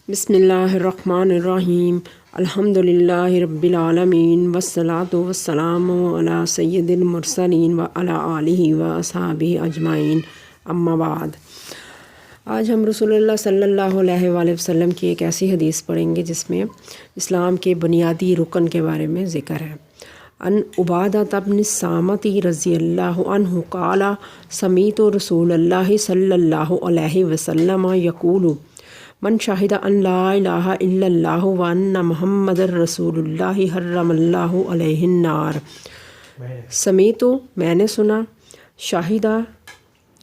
بسم اللہ الرحمن الرحیم الحمدللہ رب العالمین والصلاة والسلام علی سید المرسلین وعلی آلہ واصحابہ اجمعین اما بعد۔ آج ہم رسول اللہ صلی اللہ علیہ وآلہ وسلم کی ایک ایسی حدیث پڑھیں گے جس میں اسلام کے بنیادی رکن کے بارے میں ذکر ہے۔ ان عبادہ بن الصامت رضی اللہ عنہ قال سمعت رسول اللہ صلی اللہ علیہ وسلم یقول من شاہد ان لا الہ الا اللہ وان محمد رسول اللہ حرم اللہ علیہ النار۔ سمیت میں نے سنا، شاہدہ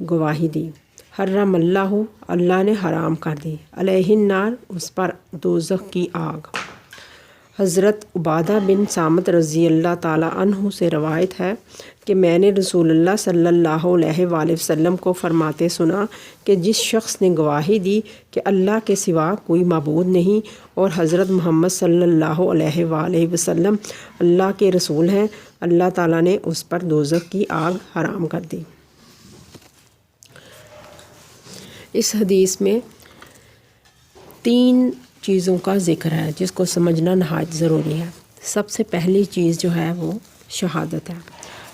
گواہی دی، حرم اللہ نے حرام کر دی، علیہ النار اس پر دوزخ کی آگ۔ حضرت عبادہ بن صامت رضی اللہ تعالیٰ عنہ سے روایت ہے کہ میں نے رسول اللہ صلی اللہ علیہ وآلہ وسلم کو فرماتے سنا کہ جس شخص نے گواہی دی کہ اللہ کے سوا کوئی معبود نہیں اور حضرت محمد صلی اللہ علیہ وآلہ وسلم اللہ کے رسول ہیں، اللہ تعالیٰ نے اس پر دوزخ کی آگ حرام کر دی۔ اس حدیث میں 3 چیزوں کا ذکر ہے جس کو سمجھنا نہایت ضروری ہے۔ سب سے پہلی چیز جو ہے وہ شہادت ہے۔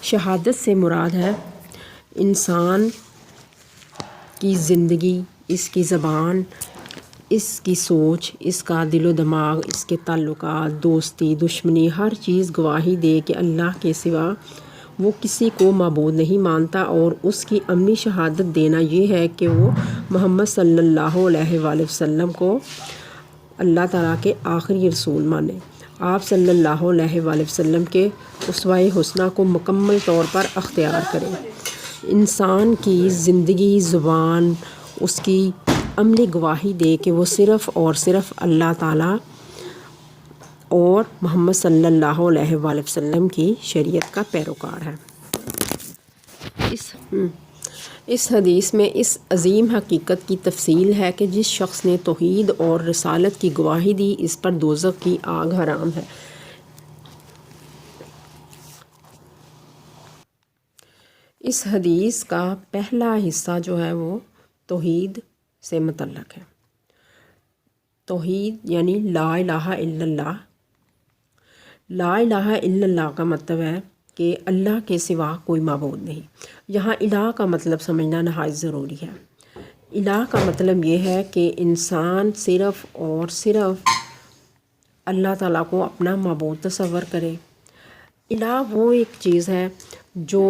شہادت سے مراد ہے انسان کی زندگی، اس کی زبان، اس کی سوچ، اس کا دل و دماغ، اس کے تعلقات، دوستی، دشمنی، ہر چیز گواہی دے کہ اللہ کے سوا وہ کسی کو معبود نہیں مانتا، اور اس کی عملی شہادت دینا یہ ہے کہ وہ محمد صلی اللہ علیہ وآلہ وسلم کو اللہ تعالیٰ کے آخری رسول مانے، آپ صلی اللہ علیہ وآلہ وسلم کے اسوہ حسنہ کو مکمل طور پر اختیار کریں۔ انسان کی زندگی، زبان اس کی عملی گواہی دے کہ وہ صرف اور صرف اللہ تعالیٰ اور محمد صلی اللہ علیہ وآلہ وسلم کی شریعت کا پیروکار ہے۔ اس حدیث میں اس عظیم حقیقت کی تفصیل ہے کہ جس شخص نے توحید اور رسالت کی گواہی دی اس پر دوزخ کی آگ حرام ہے۔ اس حدیث کا پہلا حصہ جو ہے وہ توحید سے متعلق ہے۔ توحید یعنی لا الہ الا اللہ۔ لا الہ الا اللہ کا مطلب ہے کہ اللہ کے سوا کوئی معبود نہیں۔ یہاں الہ کا مطلب سمجھنا نہایت ضروری ہے۔ الہ کا مطلب یہ ہے کہ انسان صرف اور صرف اللہ تعالیٰ کو اپنا معبود تصور کرے۔ الہ وہ ایک چیز ہے جو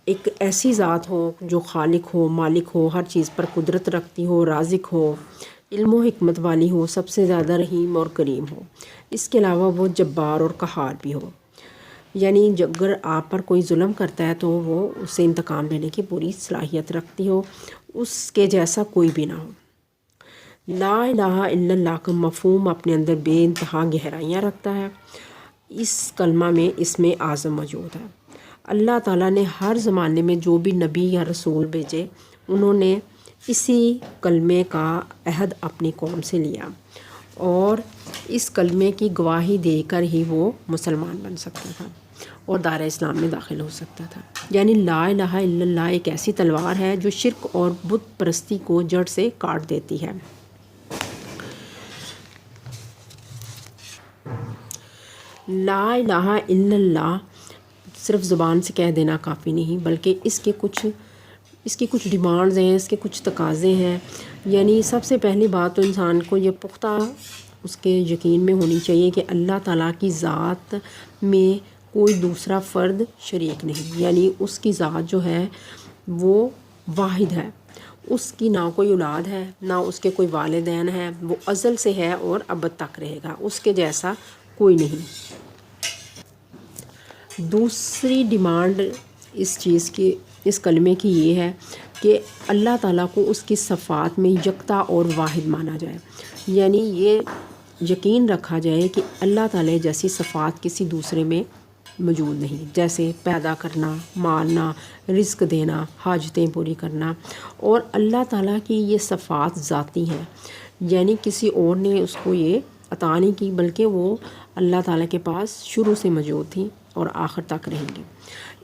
ایک ایسی ذات ہو جو خالق ہو، مالک ہو، ہر چیز پر قدرت رکھتی ہو، رازق ہو، علم و حکمت والی ہو، سب سے زیادہ رحیم اور کریم ہو۔ اس کے علاوہ وہ جبار اور قہار بھی ہو، یعنی اگر آپ پر کوئی ظلم کرتا ہے تو وہ اس سے انتقام لینے کی پوری صلاحیت رکھتی ہو، اس کے جیسا کوئی بھی نہ ہو۔ لا الہ الا اللہ کا مفہوم اپنے اندر بے انتہا گہرائیاں رکھتا ہے۔ اس کلمہ میں اسم اعظم موجود ہے۔ اللہ تعالیٰ نے ہر زمانے میں جو بھی نبی یا رسول بھیجے انہوں نے اسی کلمے کا عہد اپنی قوم سے لیا، اور اس کلمے کی گواہی دے کر ہی وہ مسلمان بن سکتا تھا اور دار اسلام میں داخل ہو سکتا تھا۔ یعنی لا الہ الا اللہ ایک ایسی تلوار ہے جو شرک اور بت پرستی کو جڑ سے کاٹ دیتی ہے۔ لا الہ الا اللہ صرف زبان سے کہہ دینا کافی نہیں، بلکہ اس کی کچھ ڈیمانڈز ہیں، اس کے کچھ تقاضے ہیں۔ یعنی سب سے پہلی بات تو انسان کو یہ پختہ اس کے یقین میں ہونی چاہیے کہ اللہ تعالیٰ کی ذات میں کوئی دوسرا فرد شریک نہیں، یعنی اس کی ذات جو ہے وہ واحد ہے، اس کی نہ کوئی اولاد ہے، نہ اس کے کوئی والدین ہیں، وہ ازل سے ہے اور ابد تک رہے گا، اس کے جیسا کوئی نہیں۔ دوسری ڈیمانڈ اس کلمے کی یہ ہے کہ اللہ تعالیٰ کو اس کی صفات میں یکتا اور واحد مانا جائے، یعنی یہ یقین رکھا جائے کہ اللہ تعالیٰ جیسی صفات کسی دوسرے میں موجود نہیں، جیسے پیدا کرنا، مارنا، رزق دینا، حاجتیں پوری کرنا، اور اللہ تعالیٰ کی یہ صفات ذاتی ہیں، یعنی کسی اور نے اس کو یہ عطا نہیں کی، بلکہ وہ اللہ تعالیٰ کے پاس شروع سے موجود تھیں اور آخر تک رہیں گے۔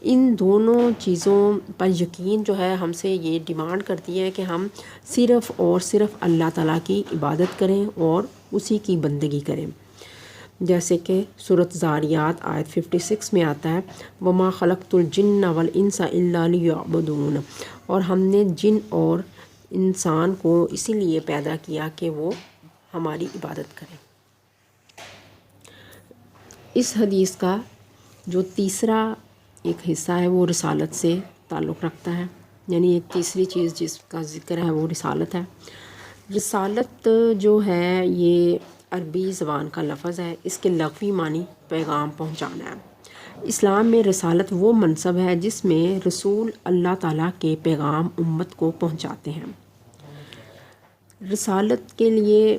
ان دونوں چیزوں پر یقین جو ہے ہم سے یہ ڈیمانڈ کرتی ہے کہ ہم صرف اور صرف اللہ تعالیٰ کی عبادت کریں اور اسی کی بندگی کریں، جیسے کہ سورۃ زاریات آیت 56 میں آتا ہے وما خلقت الجن والانس الا لیعبدون، اور ہم نے جن اور انسان کو اسی لیے پیدا کیا کہ وہ ہماری عبادت کریں۔ اس حدیث کا جو تیسرا ایک حصہ ہے وہ رسالت سے تعلق رکھتا ہے، یعنی ایک تیسری چیز جس کا ذکر ہے وہ رسالت ہے۔ رسالت جو ہے یہ عربی زبان کا لفظ ہے، اس کے لغوی معنی پیغام پہنچانا ہے۔ اسلام میں رسالت وہ منصب ہے جس میں رسول اللہ تعالیٰ کے پیغام امت کو پہنچاتے ہیں۔ رسالت کے لیے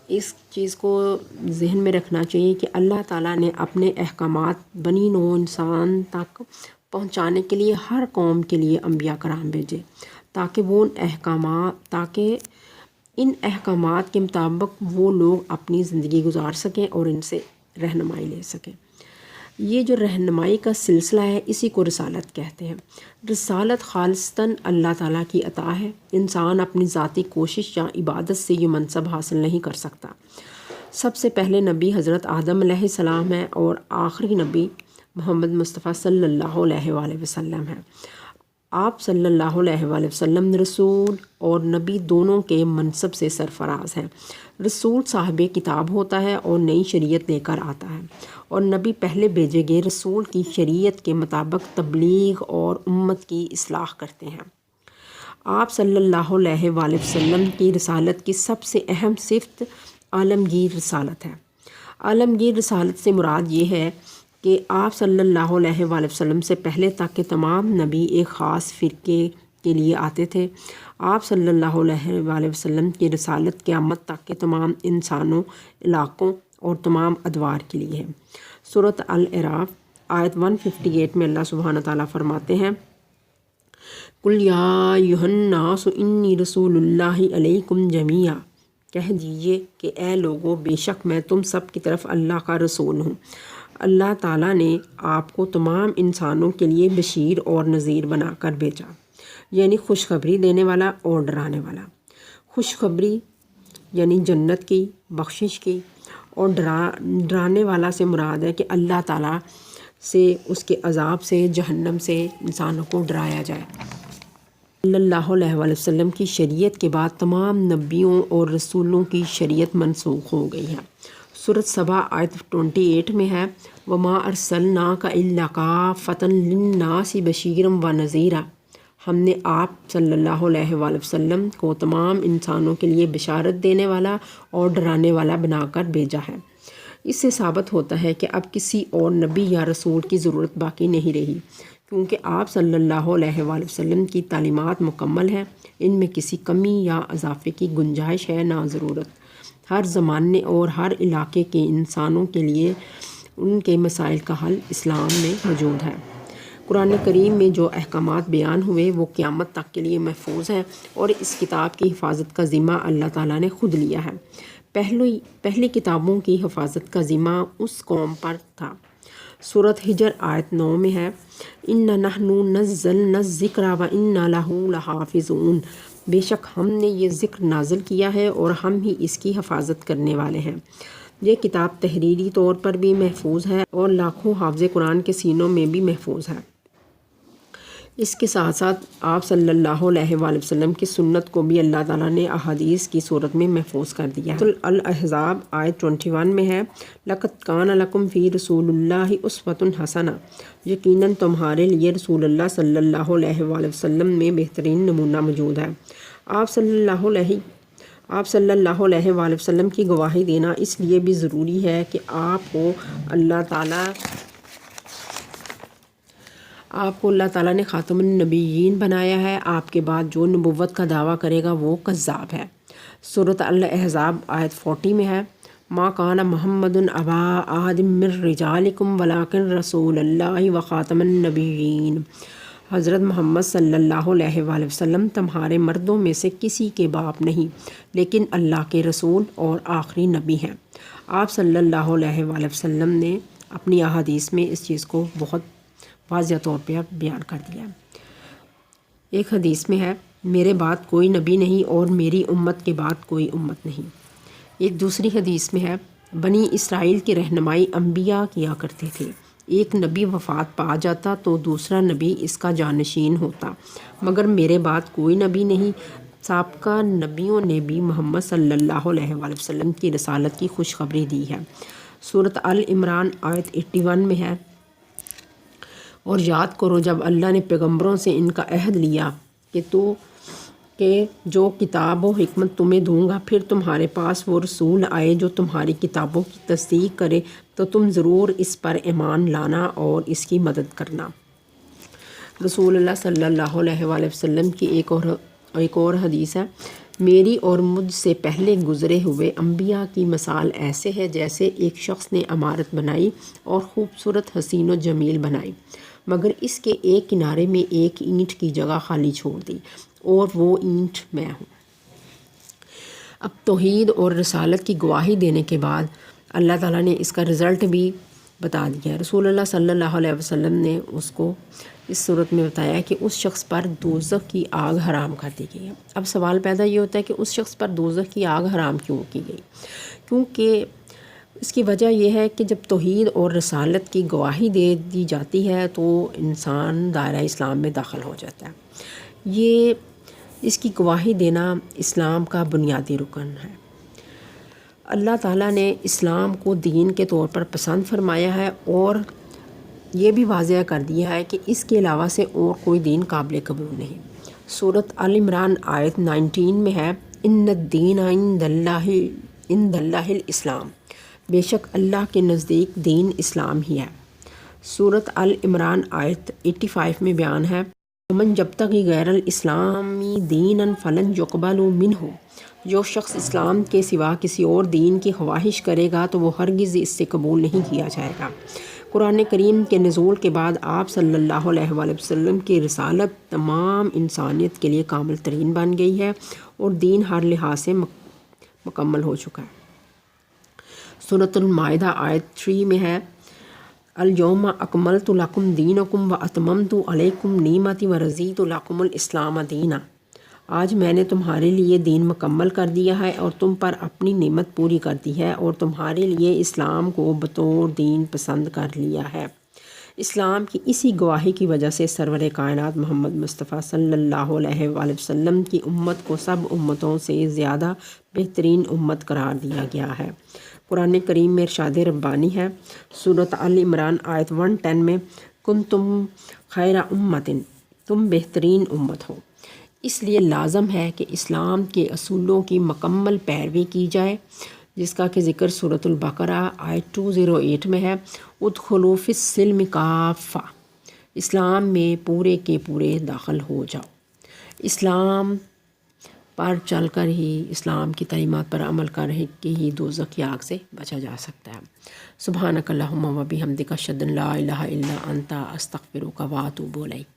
اس چیز کو ذہن میں رکھنا چاہیے کہ اللہ تعالیٰ نے اپنے احکامات بنی نوع انسان تک پہنچانے کے لیے ہر قوم کے لیے انبیاء کرام بھیجے تاکہ ان احکامات کے مطابق وہ لوگ اپنی زندگی گزار سکیں اور ان سے رہنمائی لے سکیں۔ یہ جو رہنمائی کا سلسلہ ہے اسی کو رسالت کہتے ہیں۔ رسالت خالصتاً اللہ تعالیٰ کی عطا ہے، انسان اپنی ذاتی کوشش یا عبادت سے یہ منصب حاصل نہیں کر سکتا۔ سب سے پہلے نبی حضرت آدم علیہ السلام ہے اور آخری نبی محمد مصطفیٰ صلی اللہ علیہ وآلہ وسلم ہے۔ آپ صلی اللہ علیہ وآلہ وسلم رسول اور نبی دونوں کے منصب سے سرفراز ہیں۔ رسول صاحب کتاب ہوتا ہے اور نئی شریعت لے کر آتا ہے، اور نبی پہلے بھیجے گئے رسول کی شریعت کے مطابق تبلیغ اور امت کی اصلاح کرتے ہیں۔ آپ صلی اللہ علیہ وآلہ وسلم کی رسالت کی سب سے اہم صفت عالمگیر رسالت ہے۔ عالمگیر رسالت سے مراد یہ ہے کہ آپ صلی اللہ علیہ وآلہ وسلم سے پہلے تک کے تمام نبی ایک خاص فرقے کے لیے آتے تھے۔ آپ صلی اللہ علیہ وآلہ وسلم کی رسالت قیامت تک کے تمام انسانوں، علاقوں اور تمام ادوار کے لیے ہے۔ سورۃ الاعراف آیت 158 میں اللہ سبحانہ تعالیٰ فرماتے ہیں قُلْ يَا أَيُّهَا النَّاسُ إِنِّي رَسُولُ اللَّهِ عَلَيْكُمْ جَمِيعًا، کہہ دیجئے کہ اے لوگو بے شک میں تم سب کی طرف اللہ کا رسول ہوں۔ اللہ تعالیٰ نے آپ کو تمام انسانوں کے لیے بشیر اور نذیر بنا کر بھیجا، یعنی خوشخبری دینے والا اور ڈرانے والا۔ خوشخبری یعنی جنت کی، بخشش کی، اور ڈرانے والا سے مراد ہے کہ اللہ تعالیٰ سے اس کے عذاب سے، جہنم سے انسانوں کو ڈرایا جائے۔ صلی اللہ علیہ وآلہ وسلم کی شریعت کے بعد تمام نبیوں اور رسولوں کی شریعت منسوخ ہو گئی ہے۔ سورۃ سبا آیت 28 میں ہے وَمَا أَرْسَلْنَاكَ إِلَّا كَافَّةً لِلنَّاسِ بَشِيرًا وَنَذِيرًا، ہم نے آپ صلی اللہ علیہ وآلہ وسلم کو تمام انسانوں کے لیے بشارت دینے والا اور ڈرانے والا بنا کر بھیجا ہے۔ اس سے ثابت ہوتا ہے کہ اب کسی اور نبی یا رسول کی ضرورت باقی نہیں رہی، کیونکہ آپ صلی اللہ علیہ وآلہ وسلم کی تعلیمات مکمل ہیں، ان میں کسی کمی یا اضافے کی گنجائش ہے نہ ضرورت۔ ہر زمانے اور ہر علاقے کے انسانوں کے لیے ان کے مسائل کا حل اسلام میں موجود ہے۔ قرآن کریم میں جو احکامات بیان ہوئے وہ قیامت تک کے لیے محفوظ ہیں، اور اس کتاب کی حفاظت کا ذمہ اللہ تعالیٰ نے خود لیا ہے۔ پہلی کتابوں کی حفاظت کا ذمہ اس قوم پر تھا۔ سورۃ حجر آیت 9 میں ہے اِنَّا نَحْنُ نَزَّلْنَا الذِّكْرَ وَإِنَّا لَهُ لَحَافِظُونَ، بے شک ہم نے یہ ذکر نازل کیا ہے اور ہم ہی اس کی حفاظت کرنے والے ہیں۔ یہ کتاب تحریری طور پر بھی محفوظ ہے اور لاکھوں حافظ قرآن کے سینوں میں بھی محفوظ ہے۔ اس کے ساتھ ساتھ آپ صلی اللہ علیہ وآلہ وسلم کی سنت کو بھی اللہ تعالیٰ نے احادیث کی صورت میں محفوظ کر دیا ہے۔ سورۃ الاحزاب آیت 21 میں ہے لَقَدْ كَانَ لَكُمْ فِي رَسُولِ اللَّهِ أُسْوَةٌ حَسَنَةٌ، یقیناً تمہارے لیے رسول اللہ صلی اللہ علیہ وآلہ وسلم میں بہترین نمونہ موجود ہے۔ آپ صلی اللہ علیہ وآلہ وسلم کی گواہی دینا اس لیے بھی ضروری ہے کہ آپ کو اللہ تعالیٰ نے خاتم النبیین بنایا ہے۔ آپ کے بعد جو نبوت کا دعویٰ کرے گا وہ کذاب ہے۔ سورۃ الاحزاب آیت 40 میں ہے ما کان محمد ابا احد من رجالکم ولکن رسول اللہ وخاتم النبیین، حضرت محمد صلی اللہ علیہ وآلہ وسلم تمہارے مردوں میں سے کسی کے باپ نہیں، لیکن اللہ کے رسول اور آخری نبی ہیں۔ آپ صلی اللہ علیہ وآلہ وسلم نے اپنی احادیث میں اس چیز کو بہت واضح طور پہ اب بیان کر دیا ہے۔ ایک حدیث میں ہے میرے بعد کوئی نبی نہیں اور میری امت کے بعد کوئی امت نہیں۔ ایک دوسری حدیث میں ہے بنی اسرائیل کی رہنمائی انبیاء کیا کرتے تھے، ایک نبی وفات پا جاتا تو دوسرا نبی اس کا جانشین ہوتا، مگر میرے بعد کوئی نبی نہیں۔ سابقہ نبیوں نے بھی محمد صلی اللہ علیہ وآلہ وسلم کی رسالت کی خوشخبری دی ہے۔ سورۃ آل عمران آیت 81 میں ہے اور یاد کرو جب اللہ نے پیغمبروں سے ان کا عہد لیا کہ جو کتاب و حکمت تمہیں دوں گا، پھر تمہارے پاس وہ رسول آئے جو تمہاری کتابوں کی تصدیق کرے تو تم ضرور اس پر ایمان لانا اور اس کی مدد کرنا۔ رسول اللہ صلی اللہ علیہ وآلہ وسلم کی ایک اور حدیث ہے میری اور مجھ سے پہلے گزرے ہوئے انبیاء کی مثال ایسے ہے جیسے ایک شخص نے عمارت بنائی اور خوبصورت حسین و جمیل بنائی، مگر اس کے ایک کنارے میں ایک اینٹ کی جگہ خالی چھوڑ دی اور وہ اینٹ میں ہوں۔ اب توحید اور رسالت کی گواہی دینے کے بعد اللہ تعالیٰ نے اس کا رزلٹ بھی بتا دیا۔ رسول اللہ صلی اللہ علیہ وسلم نے اس کو اس صورت میں بتایا کہ اس شخص پر دوزخ کی آگ حرام کر دی گئی ہے۔ اب سوال پیدا یہ ہوتا ہے کہ اس شخص پر دوزخ کی آگ حرام کیوں کی گئی؟ کیونکہ اس کی وجہ یہ ہے کہ جب توحید اور رسالت کی گواہی دے دی جاتی ہے تو انسان دائرہ اسلام میں داخل ہو جاتا ہے۔ اس کی گواہی دینا اسلام کا بنیادی رکن ہے۔ اللہ تعالیٰ نے اسلام کو دین کے طور پر پسند فرمایا ہے اور یہ بھی واضح کر دیا ہے کہ اس کے علاوہ سے اور کوئی دین قابل قبول نہیں۔ سورۃ آل عمران آیت 19 میں ہے ان الدین عند اللہ الاسلام، بے شک اللہ کے نزدیک دین اسلام ہی ہے۔ سورۃ آل عمران آیت 85 میں بیان ہے من یبتغی غیر الاسلامی دینا فلن یقبل منہ، جو شخص اسلام کے سوا کسی اور دین کی خواہش کرے گا تو وہ ہرگز اس سے قبول نہیں کیا جائے گا۔ قرآن کریم کے نزول کے بعد آپ صلی اللہ علیہ وآلہ وسلم کی رسالت تمام انسانیت کے لیے کامل ترین بن گئی ہے اور دین ہر لحاظ سے مکمل ہو چکا ہے۔ سورۃ المائدہ آیت 3 میں ہے الیوم اکملت لکم دینکم واتممت علیکم نعمتی ورضیت لکم الاسلام دینا، آج میں نے تمہارے لیے دین مکمل کر دیا ہے اور تم پر اپنی نعمت پوری کر دی ہے اور تمہارے لیے اسلام کو بطور دین پسند کر لیا ہے۔ اسلام کی اسی گواہی کی وجہ سے سرور کائنات محمد مصطفیٰ صلی اللہ علیہ وآلہ وسلم کی امت کو سب امتوں سے زیادہ بہترین امت قرار دیا گیا ہے۔ قرآن کریم میں ارشاد ربانی ہے سورۃ آل عمران آیت 110 میں کنتم خیر امت، تم بہترین امت ہو۔ اس لیے لازم ہے کہ اسلام کے اصولوں کی مکمل پیروی کی جائے، جس کا کہ ذکر سورۃ البقرہ آیت 208 میں ہے ادخلوا فی السلم کافہ، اسلام میں پورے کے پورے داخل ہو جاؤ۔ اسلام پر چل کر ہی، اسلام کی تعلیمات پر عمل کر کے ہی دوزخ کی آگ سے بچا جا سکتا ہے۔ سبحانک اللہم و بحمدک اشہد ان لا الہ الا انت استغفرک و اتوب الیک۔